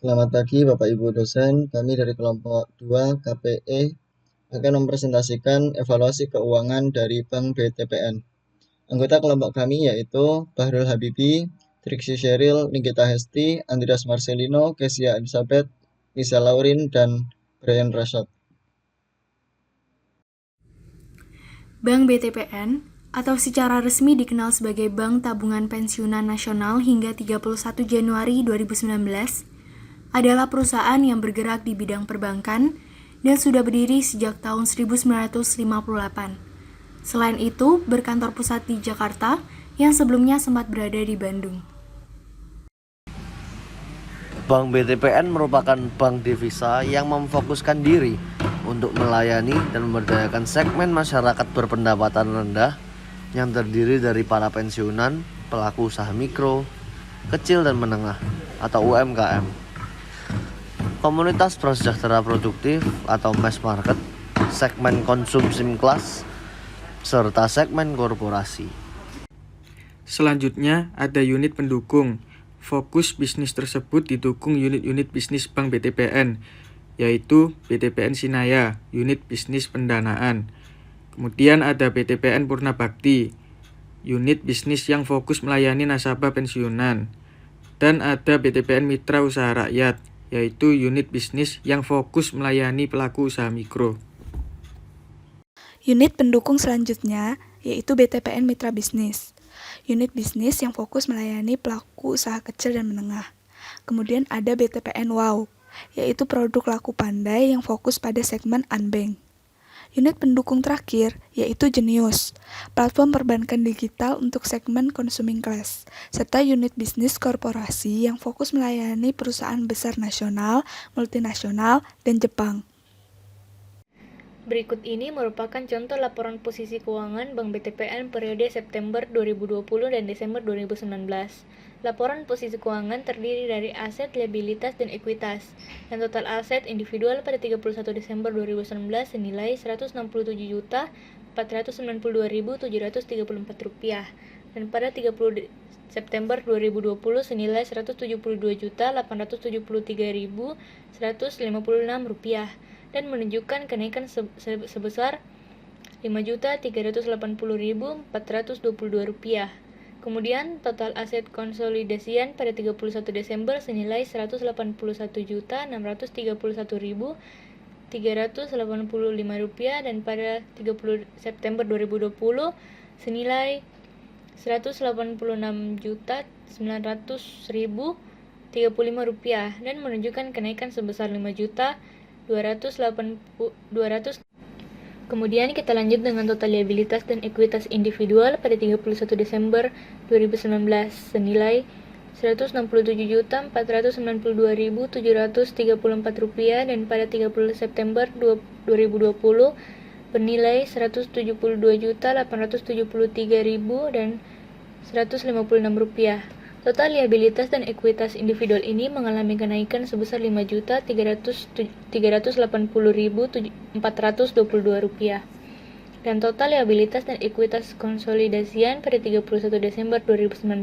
Selamat pagi Bapak Ibu dosen, kami dari kelompok 2 KPE akan mempresentasikan evaluasi keuangan dari Bank BTPN. Anggota kelompok kami yaitu Bahrul Habibi, Triksi Sheryl, Nikita Hesti, Andreas Marcelino, Kesia Elizabeth, Lisa Laurin, dan Brian Rashad. Bank BTPN atau secara resmi dikenal sebagai Bank Tabungan Pensiunan Nasional hingga 31 Januari 2019 adalah perusahaan yang bergerak di bidang perbankan dan sudah berdiri sejak tahun 1958. Selain itu, berkantor pusat di Jakarta yang sebelumnya sempat berada di Bandung. Bank BTPN merupakan bank devisa yang memfokuskan diri untuk melayani dan memberdayakan segmen masyarakat berpendapatan rendah yang terdiri dari para pensiunan, pelaku usaha mikro, kecil dan menengah atau UMKM, komunitas prasejahtera produktif atau mass market, segmen konsumsi kelas, serta segmen korporasi. Selanjutnya ada unit pendukung. Fokus bisnis tersebut didukung unit-unit bisnis Bank BTPN, yaitu BTPN Sinaya, unit bisnis pendanaan. Kemudian ada BTPN Purna Bakti, unit bisnis yang fokus melayani nasabah pensiunan. Dan ada BTPN Mitra Usaha Rakyat, yaitu unit bisnis yang fokus melayani pelaku usaha mikro. Unit pendukung selanjutnya yaitu BTPN Mitra Bisnis, unit bisnis yang fokus melayani pelaku usaha kecil dan menengah. Kemudian ada BTPN Wow, yaitu produk laku pandai yang fokus pada segmen unbank. Unit pendukung terakhir yaitu Jenius, platform perbankan digital untuk segmen consuming class, serta unit bisnis korporasi yang fokus melayani perusahaan besar nasional, multinasional, dan Jepang. Berikut ini merupakan contoh laporan posisi keuangan Bank BTPN periode September 2020 dan Desember 2019. Laporan posisi keuangan terdiri dari aset, liabilitas, dan ekuitas. Dan total aset individual pada 31 Desember 2019 senilai Rp162.492.734 dan pada 30 September 2020 senilai Rp172.873.156 dan menunjukkan kenaikan sebesar Rp5.380.422. Kemudian total aset konsolidasian pada 31 Desember senilai Rp181.931.385 dan pada 30 September 2020 senilai Rp186.900.035 dan menunjukkan kenaikan sebesar Rp5.200.200. Kemudian kita lanjut dengan total liabilitas dan ekuitas individual pada 31 Desember 2019 senilai Rp162.492.734 dan pada 30 September 2020 bernilai Rp172.873.000 dan Rp156. Total liabilitas dan ekuitas individual ini mengalami kenaikan sebesar Rp5.380.422 dan total liabilitas dan ekuitas konsolidasian pada 31 Desember 2019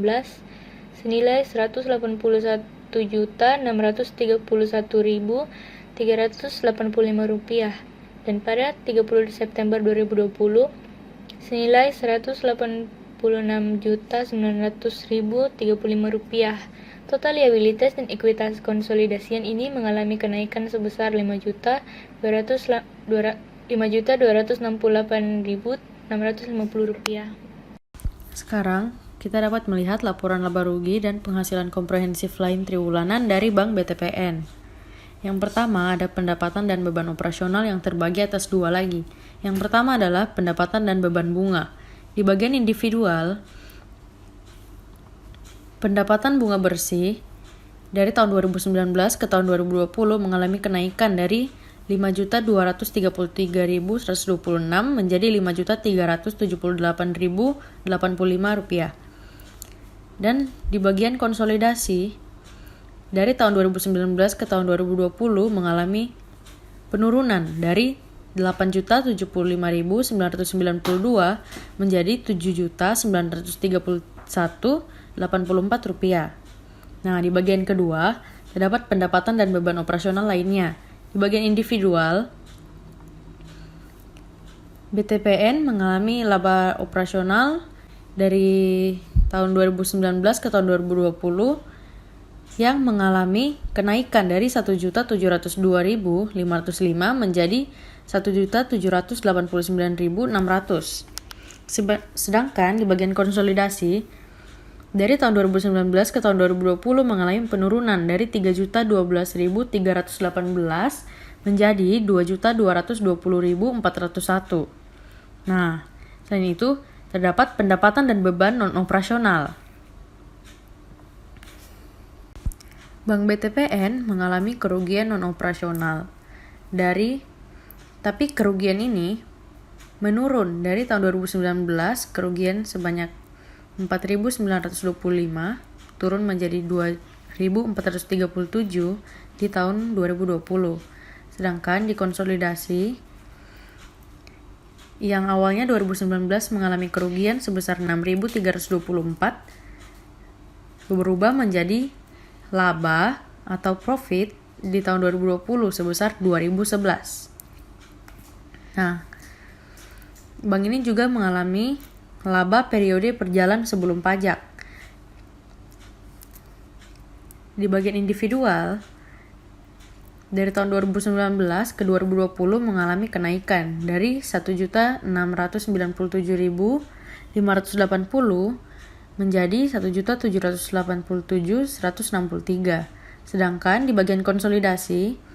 senilai Rp181.631.385 dan pada 30 September 2020 senilai Rp186.900.035. Total liabilitas dan ekuitas konsolidasian ini mengalami kenaikan sebesar Rp5.268.650. Sekarang, kita dapat melihat laporan laba rugi dan penghasilan komprehensif lain triwulan dari Bank BTPN. Yang pertama ada pendapatan dan beban operasional yang terbagi atas dua lagi. Yang pertama adalah pendapatan dan beban bunga. Di bagian individual, pendapatan bunga bersih dari tahun 2019 ke tahun 2020 mengalami kenaikan dari Rp5.233.126 menjadi Rp5.378.085. Dan di bagian konsolidasi, dari tahun 2019 ke tahun 2020 mengalami penurunan dari Rp8.075.992 menjadi Rp7.931.084. Nah, di bagian kedua, terdapat pendapatan dan beban operasional lainnya. Di bagian individual, BTPN mengalami laba operasional dari tahun 2019 ke tahun 2020 yang mengalami kenaikan dari 1.702.505 menjadi 1.789.600. Sedangkan di bagian konsolidasi, dari tahun 2019 ke tahun 2020 mengalami penurunan dari 3.012.318 menjadi 2.220.401. Nah, selain itu, terdapat pendapatan dan beban non-operasional. Bank BTPN mengalami kerugian non-operasional tapi kerugian ini menurun dari tahun 2019, kerugian sebanyak 4.925 turun menjadi 2.437 di tahun 2020. Sedangkan di konsolidasi yang awalnya 2019 mengalami kerugian sebesar 6.324 berubah menjadi laba atau profit di tahun 2020 sebesar 2011. Nah, bank ini juga mengalami laba periode berjalan sebelum pajak. Di bagian individual, dari tahun 2019 ke 2020 mengalami kenaikan dari 1.697.580 menjadi 1.787.163. Sedangkan di bagian konsolidasi,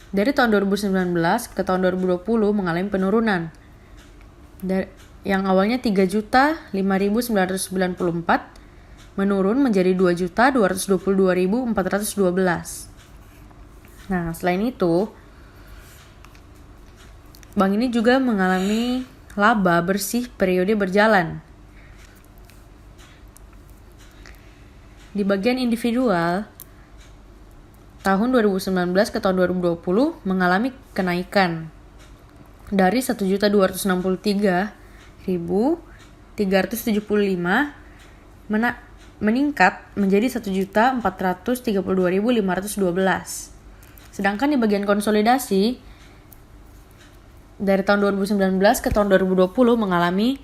dari tahun 2019 ke tahun 2020 mengalami penurunan. Yang awalnya 3.005.994 menurun menjadi 2.222.412. Nah, selain itu, bank ini juga mengalami laba bersih periode berjalan. Di bagian individual, tahun 2019 ke tahun 2020 mengalami kenaikan dari 1.263.375 meningkat menjadi 1.432.512. Sedangkan di bagian konsolidasi, dari tahun 2019 ke tahun 2020 mengalami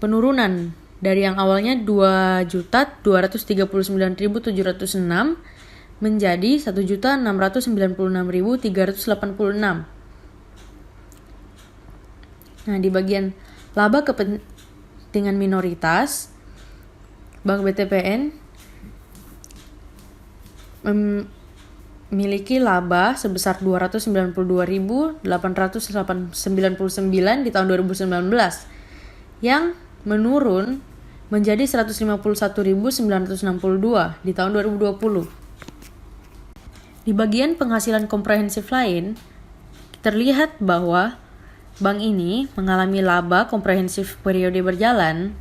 penurunan dari yang awalnya 2.239.706 menjadi 1.696.386. Nah, di bagian laba kepentingan minoritas, Bank BTPN memiliki laba sebesar 292.899 di tahun 2019 yang menurun menjadi 151.962 di tahun 2020. Di bagian penghasilan komprehensif lain, terlihat bahwa bank ini mengalami laba komprehensif periode berjalan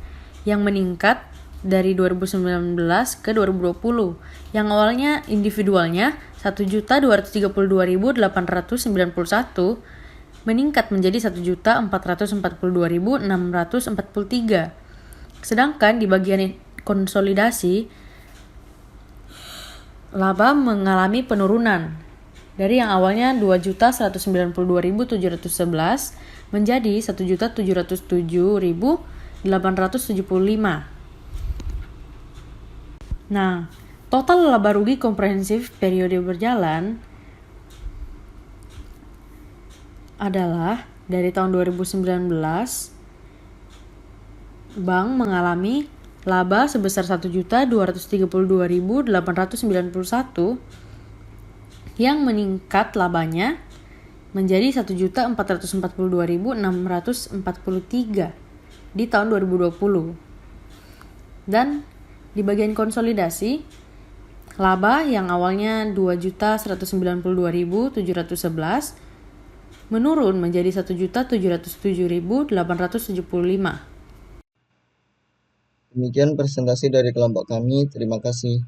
yang meningkat dari 2019 ke 2020, yang awalnya individualnya 1.232.891 meningkat menjadi 1.442.643. Sedangkan di bagian konsolidasi, laba mengalami penurunan dari yang awalnya 2.192.711 menjadi 1.707.875. Nah, total laba rugi komprehensif periode berjalan adalah dari tahun 2019, bank mengalami laba sebesar 1.232.891 yang meningkat labanya menjadi 1.442.643 di tahun 2020. Dan di bagian konsolidasi, laba yang awalnya 2.192.711 menurun menjadi 1.707.875. Demikian presentasi dari kelompok kami. Terima kasih.